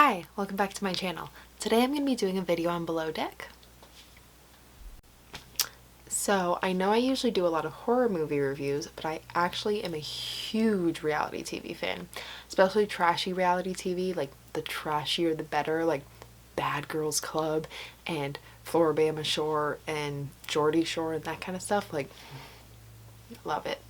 Hi, welcome back to my channel. Today I'm going to be doing a video on Below Deck. So I know I usually do a lot of horror movie reviews, but I actually am a huge reality TV fan, especially trashy reality TV, like the trashier the better, like Bad Girls Club and Floribama Shore and Geordie Shore and that kind of stuff. Like, love it.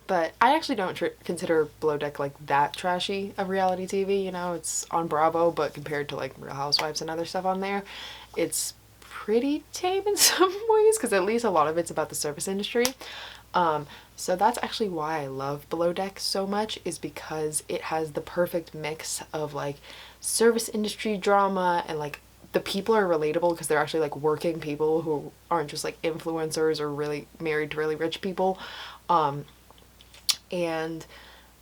But I actually don't consider Below Deck like that trashy of reality TV, you know, it's on Bravo, but compared to like Real Housewives and other stuff on there, it's pretty tame in some ways, because at least a lot of it's about the service industry. So that's actually why I love Below Deck so much, is because it has the perfect mix of like service industry drama and like the people are relatable because they're actually like working people who aren't just like influencers or really married to really rich people. And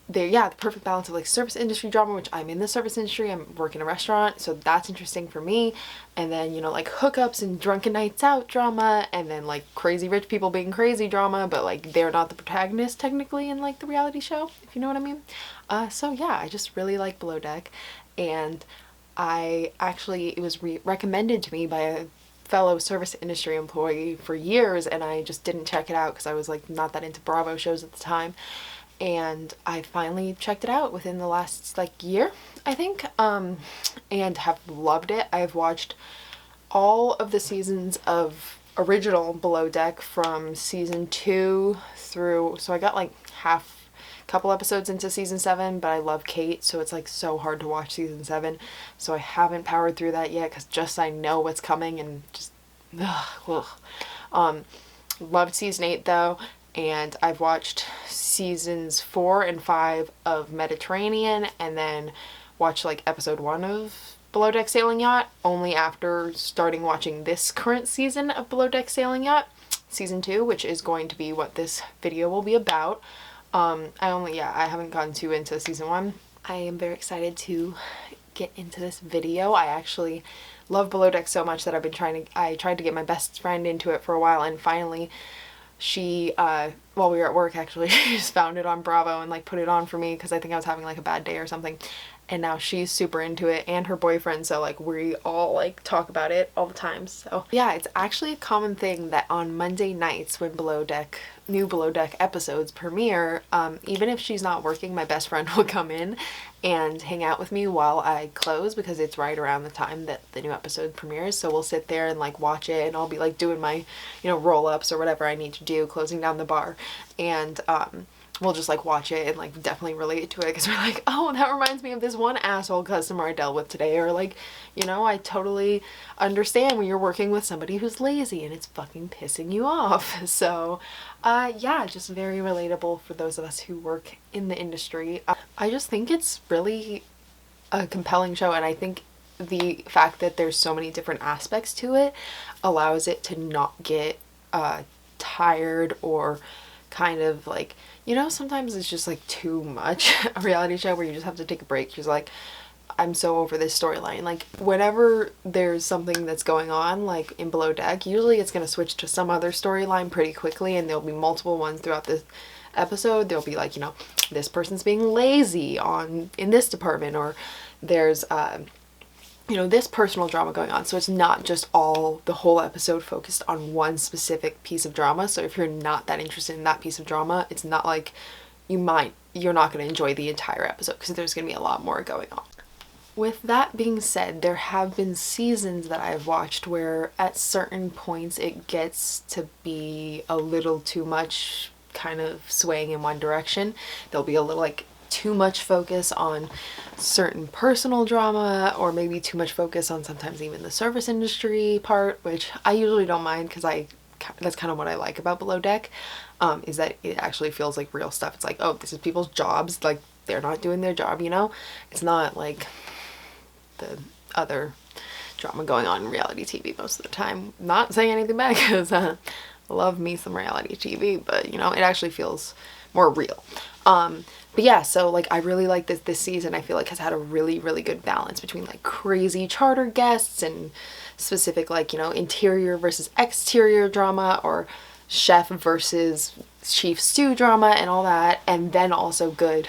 they're, yeah, the perfect balance of like service industry drama, which I'm in the service industry, I'm working a restaurant, so that's interesting for me. And then, you know, like hookups and drunken nights out drama, and then like crazy rich people being crazy drama, but like they're not the protagonist technically in like the reality show, if you know what I mean. So yeah, I just really like Below Deck, and it was recommended to me by a fellow service industry employee for years, and I just didn't check it out because I was like not that into Bravo shows at the time. And I finally checked it out within the last like year, I think, and have loved it. I've watched all of the seasons of original Below Deck from season 2 through, so I got like couple episodes into season 7, but I love Kate, so it's like so hard to watch season 7, so I haven't powered through that yet because just I know what's coming and just loved season 8 though. And I've watched seasons 4 and 5 of Mediterranean, and then watched like episode 1 of Below Deck Sailing Yacht only after starting watching this current season of Below Deck Sailing Yacht, season 2, which is going to be what this video will be about. I haven't gone too into season 1. I am very excited to get into this video. I actually love Below Deck so much that I tried to get my best friend into it for a while, and finally she, while we were at work actually, she just found it on Bravo and like put it on for me because I think I was having like a bad day or something, and now she's super into it, and her boyfriend, so like we all like talk about it all the time. So yeah, it's actually a common thing that on Monday nights when new Below Deck episodes premiere, even if she's not working, my best friend will come in and hang out with me while I close, because it's right around the time that the new episode premieres. So we'll sit there and like watch it, and I'll be like doing my, you know, roll-ups or whatever I need to do, closing down the bar, and we'll just like watch it and like definitely relate to it, because we're like, oh, that reminds me of this one asshole customer I dealt with today, or like, you know, I totally understand when you're working with somebody who's lazy and it's fucking pissing you off. So yeah, just very relatable for those of us who work in the industry. I just think it's really a compelling show, and I think the fact that there's so many different aspects to it allows it to not get tired or kind of like, you know, sometimes it's just like too much a reality show where you just have to take a break. She's like, I'm so over this storyline. Like whenever there's something that's going on, like in Below Deck, usually it's going to switch to some other storyline pretty quickly, and there'll be multiple ones throughout the episode. There'll be like, you know, this person's being lazy in this department, or there's you know, this personal drama going on. So it's not just the whole episode focused on one specific piece of drama. So if you're not that interested in that piece of drama, it's not like you're not going to enjoy the entire episode, because there's going to be a lot more going on. With that being said, there have been seasons that I've watched where at certain points it gets to be a little too much, kind of swaying in one direction. There'll be a little like too much focus on certain personal drama, or maybe too much focus on sometimes even the service industry part, which I usually don't mind, because that's kind of what I like about Below Deck, is that it actually feels like real stuff. It's like, oh, this is people's jobs, like they're not doing their job, you know? It's not like the other drama going on in reality TV most of the time. Not saying anything bad, because I love me some reality TV, but you know, it actually feels more real. But yeah, so like I really like this season. I feel like has had a really, really good balance between like crazy charter guests and specific like, you know, interior versus exterior drama, or chef versus chief stew drama and all that, and then also good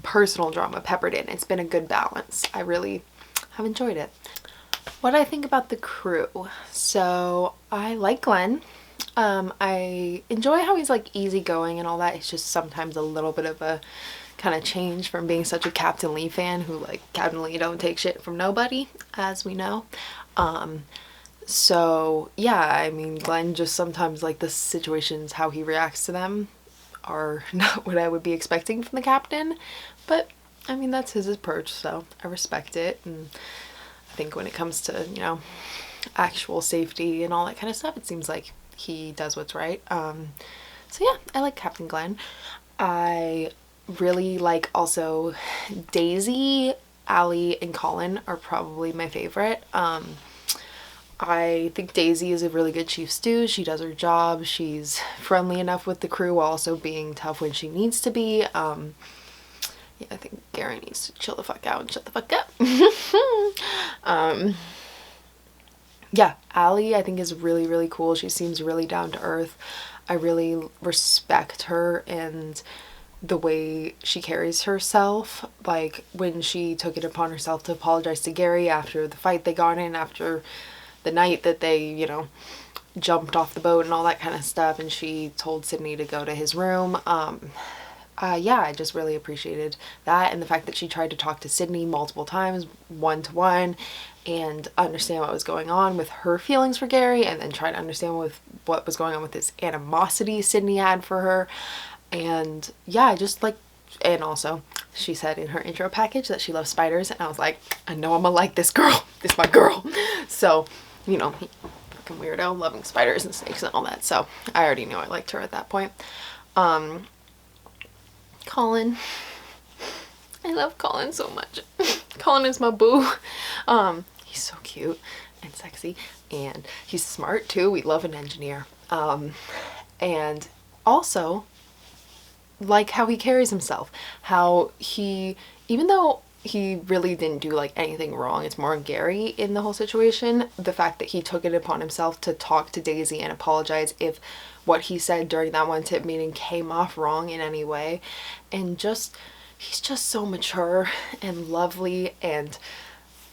personal drama peppered in. It's been a good balance. I really have enjoyed it. What I think about the crew. So I like Glenn. I enjoy how he's like easygoing and all that. It's just sometimes a little bit of a kind of change from being such a Captain Lee fan who, like, Captain Lee don't take shit from nobody, as we know. So yeah, I mean, Glenn just sometimes, like, the situations, how he reacts to them are not what I would be expecting from the captain, but I mean, that's his approach, so I respect it. And I think when it comes to, you know, actual safety and all that kind of stuff, it seems like he does what's right. So yeah, I like Captain Glenn. I really like also Daisy, Allie, and Colin are probably my favorite. I think Daisy is a really good chief stew. She does her job. She's friendly enough with the crew while also being tough when she needs to be. Yeah, I think Gary needs to chill the fuck out and shut the fuck up. Yeah, Allie I think is really, really cool. She seems really down to earth. I really respect her and the way she carries herself. Like, when she took it upon herself to apologize to Gary after the fight they got in, after the night that they, you know, jumped off the boat and all that kind of stuff, and she told Sydney to go to his room. Yeah, I just really appreciated that, and the fact that she tried to talk to Sydney multiple times, one-to-one, and understand what was going on with her feelings for Gary, and then try to understand with what was going on with this animosity Sydney had for her. And yeah, I just like, and also she said in her intro package that she loves spiders, and I was like, I know I'm gonna like this girl. This is my girl. So, you know, fucking weirdo, loving spiders and snakes and all that. So I already knew I liked her at that point. Colin. I love Colin so much. Colin is my boo. He's so cute and sexy, and he's smart too. We love an engineer. And also like how he carries himself, how he, even though he really didn't do like anything wrong, it's more Gary in the whole situation, the fact that he took it upon himself to talk to Daisy and apologize if what he said during that one tip meeting came off wrong in any way. And just, he's just so mature and lovely, and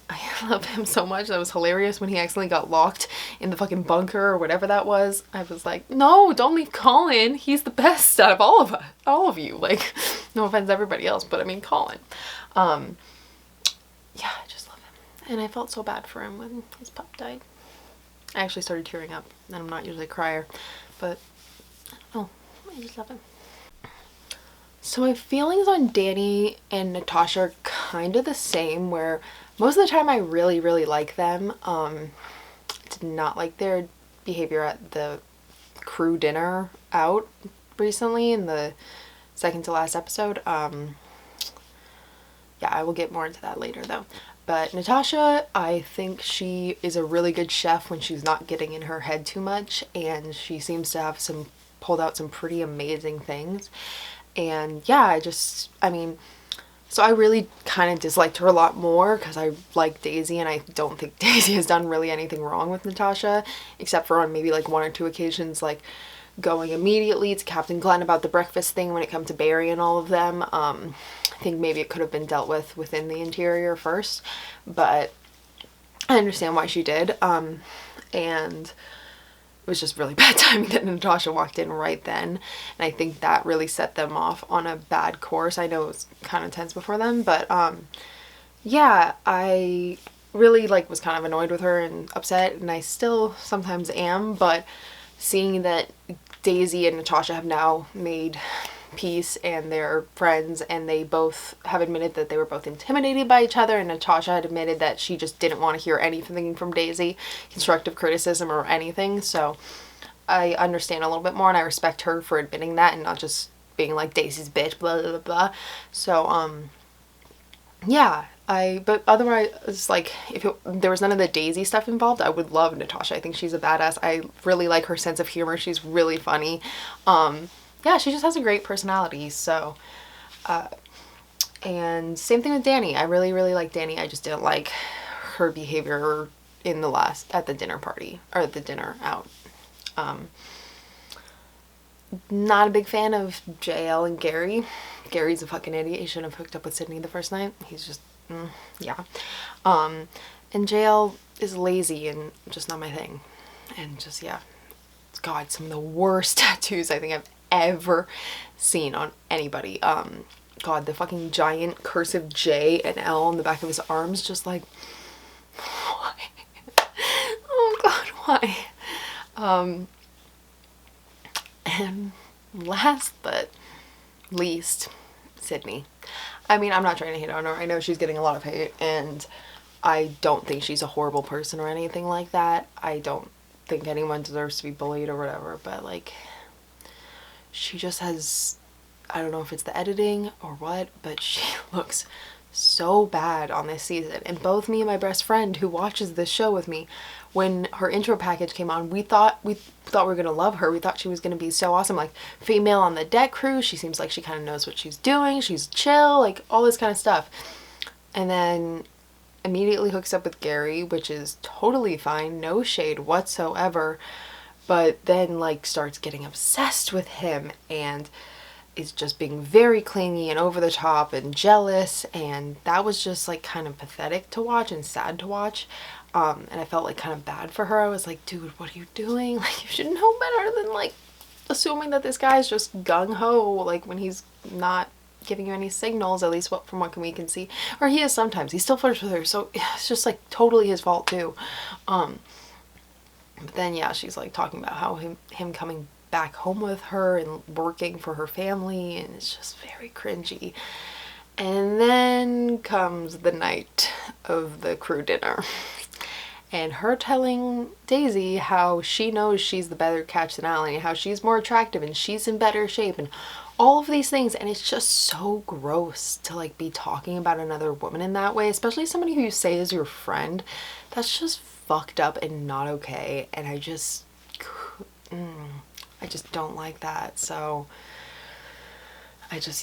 I love him so much. That was hilarious when he accidentally got locked in the fucking bunker or whatever that was. I was like, no, don't leave Colin. He's the best out of all of us, all of you. Like, no offense to everybody else, but I mean, Colin. Yeah, I just love him. And I felt so bad for him when his pup died. I actually started tearing up, and I'm not usually a crier, but I don't know, I just love him. So my feelings on Dani and Natasha are kind of the same, where most of the time I really, really like them. Did not like their behavior at the crew dinner out recently in the second to last episode. Yeah, I will get more into that later though. But Natasha, I think she is a really good chef when she's not getting in her head too much, and she seems to have pulled out some pretty amazing things. And yeah, I mean, so I really kind of disliked her a lot more because I like Daisy, and I don't think Daisy has done really anything wrong with Natasha, except for on maybe like one or two occasions, like going immediately to Captain Glenn about the breakfast thing when it comes to Barry and all of them. I think maybe it could have been dealt with within the interior first, but I understand why she did. And it was just really bad timing that Natasha walked in right then, and I think that really set them off on a bad course. I know it was kind of tense before then, but yeah, I really like was kind of annoyed with her and upset, and I still sometimes am, but seeing that Daisy and Natasha have now made peace and they're friends, and they both have admitted that they were both intimidated by each other, and Natasha had admitted that she just didn't want to hear anything from Daisy, constructive criticism or anything. So I understand a little bit more, and I respect her for admitting that and not just being like Daisy's bitch, blah blah blah. So yeah, but otherwise, it's like, if there was none of the Daisy stuff involved, I would love Natasha. I think she's a badass. I really like her sense of humor. She's really funny. Yeah, she just has a great personality. So, and same thing with Dani. I really, really like Dani. I just didn't like her behavior at the dinner party, or at the dinner out. Not a big fan of JL and Gary. Gary's a fucking idiot. He shouldn't have hooked up with Sydney the first night. He's just, yeah. And JL is lazy and just not my thing. And just, yeah. God, some of the worst tattoos I think I've ever seen on anybody. God, the fucking giant cursive J and L on the back of his arms, just like, why? Oh God, why? And last but least, Sydney. I mean, I'm not trying to hate on her. I know she's getting a lot of hate, and I don't think she's a horrible person or anything like that. I don't think anyone deserves to be bullied or whatever, but like, she just has, I don't know if it's the editing or what, but she looks so bad on this season. And both me and my best friend who watches this show with me, when her intro package came on, we thought we were gonna love her. We thought she was gonna be so awesome, like female on the deck crew. She seems like she kind of knows what she's doing. She's chill, like all this kind of stuff. And then immediately hooks up with Gary, which is totally fine, no shade whatsoever. But then like starts getting obsessed with him and is just being very clingy and over the top and jealous, and that was just like kind of pathetic to watch and sad to watch. And I felt like kind of bad for her. I was like, dude, what are you doing? Like, you should know better than like assuming that this guy's just gung-ho, like when he's not giving you any signals, at least from what we can see. Or he is sometimes. He still flirts with her, so it's just like totally his fault too. But then yeah, she's like talking about how him coming back home with her and working for her family, and it's just very cringy. And then comes the night of the crew dinner. And her telling Daisy how she knows she's the better catch than Allie, how she's more attractive and she's in better shape and all of these things. And it's just so gross to like be talking about another woman in that way, especially somebody who you say is your friend. That's just fucked up and not okay. And I just don't like that. So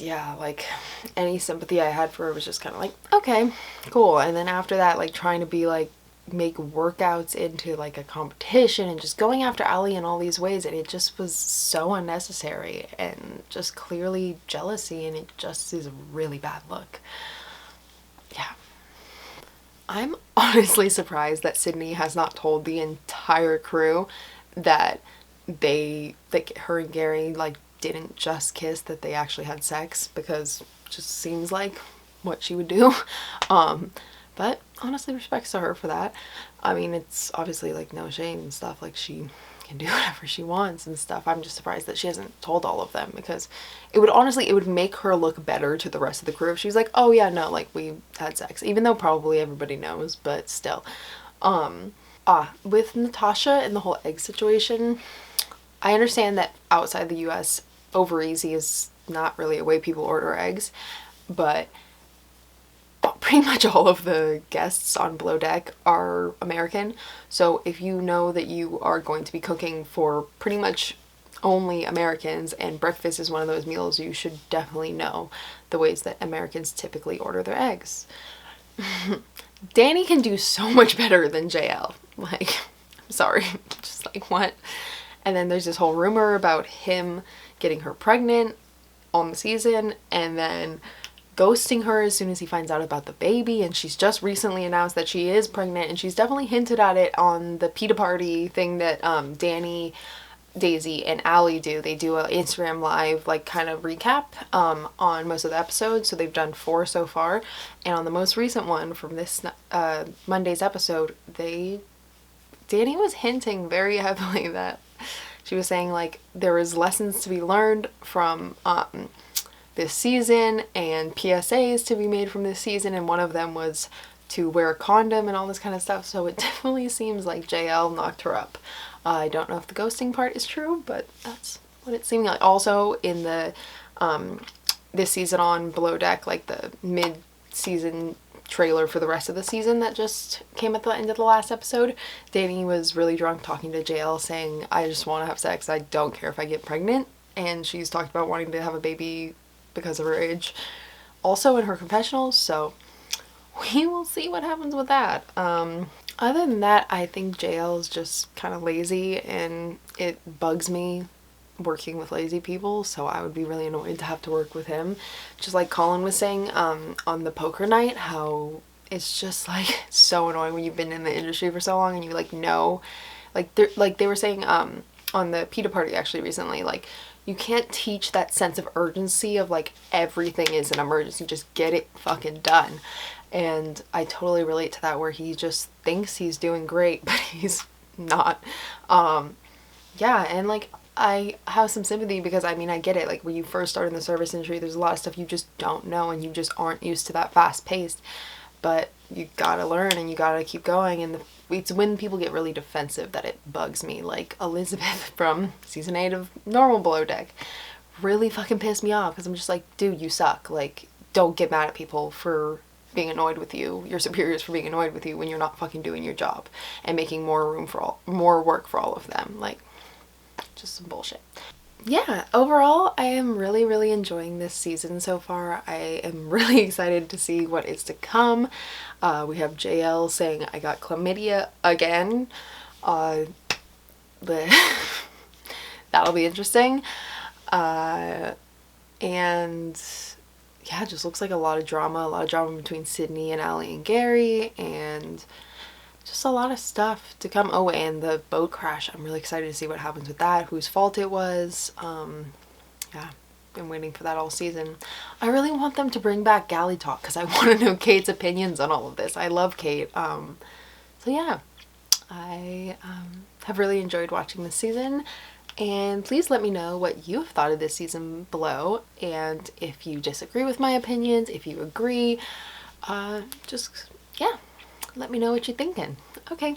yeah, like any sympathy I had for her was just kind of like, okay, cool. And then after that, like trying to be like, make workouts into like a competition and just going after Allie in all these ways, and it just was so unnecessary and just clearly jealousy, and it just is a really bad look. Yeah. I'm honestly surprised that Sydney has not told the entire crew that her and Gary like didn't just kiss, that they actually had sex, because it just seems like what she would do. But honestly, respects to her for that. I mean, it's obviously like no shame and stuff, like she can do whatever she wants and stuff. I'm just surprised that she hasn't told all of them, because it would make her look better to the rest of the crew if she was like, oh yeah, no, like we had sex, even though probably everybody knows, but still. With Natasha and the whole egg situation, I understand that outside the US, over easy is not really a way people order eggs, but pretty much all of the guests on Below Deck are American. So if you know that you are going to be cooking for pretty much only Americans, and breakfast is one of those meals, you should definitely know the ways that Americans typically order their eggs. Dani can do so much better than JL. Like, I'm sorry. Just like, what? And then there's this whole rumor about him getting her pregnant on the season, and then ghosting her as soon as he finds out about the baby. And she's just recently announced that she is pregnant, and she's definitely hinted at it on the pita party thing that Dani, Daisy, and Allie do. They do an Instagram live like kind of recap on most of the episodes. So they've done 4 so far, and on the most recent one from this Monday's episode, Dani was hinting very heavily that she was saying like there was lessons to be learned from this season and PSAs to be made from this season, and one of them was to wear a condom and all this kind of stuff. So it definitely seems like JL knocked her up. I don't know if the ghosting part is true, but that's what it seemed like. Also in the this season on Below Deck, like the mid-season trailer for the rest of the season that just came at the end of the last episode, Dani was really drunk talking to JL saying, I just want to have sex, I don't care if I get pregnant. And she's talked about wanting to have a baby because of her age also in her confessionals, so we will see what happens with that. Other than that, I think JL is just kind of lazy, and it bugs me working with lazy people, so I would be really annoyed to have to work with him. Just like Colin was saying on the poker night, how it's just like so annoying when you've been in the industry for so long and you like know, like they were saying on the PETA party actually recently, like you can't teach that sense of urgency of like everything is an emergency, just get it fucking done. And I totally relate to that, where he just thinks he's doing great but he's not. Yeah, and like I have some sympathy because I mean I get it, like when you first start in the service industry there's a lot of stuff you just don't know and you just aren't used to that fast paced, but you gotta learn and you gotta keep going. And it's when people get really defensive that it bugs me, like Elizabeth from season 8 of normal Below Deck really fucking pissed me off because I'm just like, dude, you suck. Like, don't get mad at people for being annoyed with you, your superiors for being annoyed with you when you're not fucking doing your job and making more work for all of them. Like, just some bullshit. Yeah, overall I am really enjoying this season so far. I am really excited to see what is to come. We have JL saying I got chlamydia again. But that'll be interesting. And yeah, it just looks like a lot of drama between Sydney and Allie and Gary, and just a lot of stuff to come. Oh, and the boat crash, I'm really excited to see what happens with that, whose fault it was. Yeah, been waiting for that all season. I really want them to bring back Galley Talk because I want to know Kate's opinions on all of this. I love Kate. So yeah, I have really enjoyed watching this season, and please let me know what you have thought of this season below, and if you disagree with my opinions, if you agree, just yeah, let me know what you're thinking. Okay,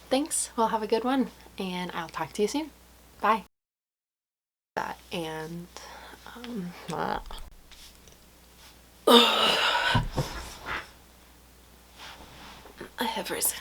thanks. Well, have a good one, and I'll talk to you soon. Bye. That and I have risen.